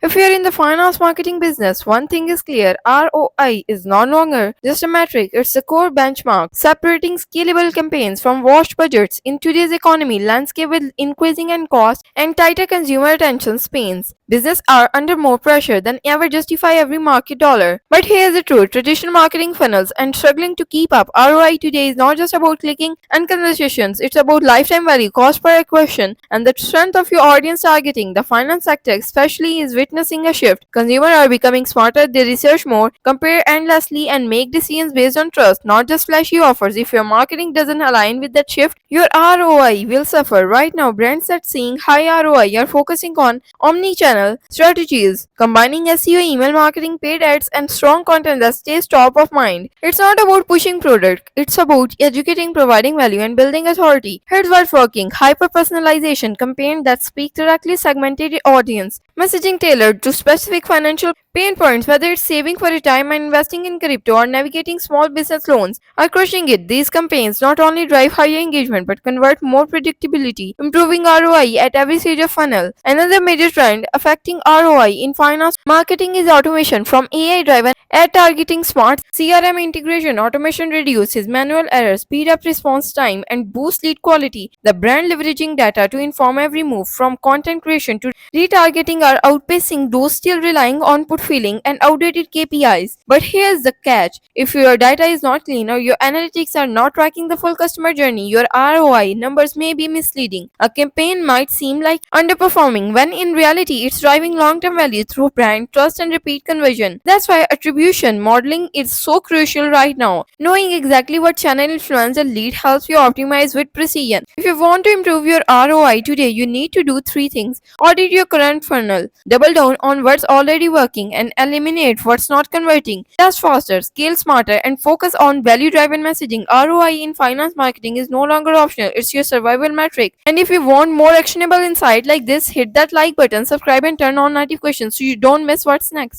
If you're in the finance marketing business, one thing is clear: ROI is no longer just a metric, it's a core benchmark, separating scalable campaigns from washed budgets. In today's economy landscape with increasing end costs and tighter consumer attention spans, businesses are under more pressure than ever to justify every market dollar. But here's the truth: traditional marketing funnels and struggling to keep up. ROI today is not just about clicking and conversations, it's about lifetime value, cost per acquisition, and the strength of your audience targeting. The finance sector, especially, is witnessing a shift. Consumers are becoming smarter, they research more, compare endlessly, and make decisions based on trust, not just flashy offers. If your marketing doesn't align with that shift, your ROI will suffer. Right now, brands that seeing high ROI are focusing on omni-channel strategies, combining SEO, email marketing, paid ads, and strong content that stays top of mind. It's not about pushing product, it's about educating, providing value, and building authority. Here's what's working: hyper-personalization, campaign that speak directly segmented audience, messaging tailored to specific financial pain points, whether it's saving for retirement, investing in crypto, or navigating small business loans, are crushing it. These campaigns not only drive higher engagement but convert more predictability, improving ROI at every stage of funnel. Another major trend affecting ROI in finance marketing is automation. From AI driven ad targeting, smart CRM integration, automation reduces manual errors, speed up response time, and boost lead quality. The brand leveraging data to inform every move, from content creation to retargeting, are outpacing those still relying on put filling and outdated KPIs. But here's the catch: if your data is not clean or your analytics are not tracking the full customer journey, your ROI numbers may be misleading. A campaign might seem like underperforming when in reality it's driving long-term value through brand trust and repeat conversion. That's why attribution modeling is so crucial right now. Knowing exactly what channel influence a lead helps you optimize with precision. If you want to improve your ROI today, you need to do three things: audit your current funnel, double down on what's already working, and eliminate what's not converting. Test faster, scale smarter, and focus on value driven messaging. ROI in finance marketing is no longer optional, it's your survival metric. And if you want more actionable insight like this, hit that like button, subscribe, and turn on notifications so you don't miss what's next.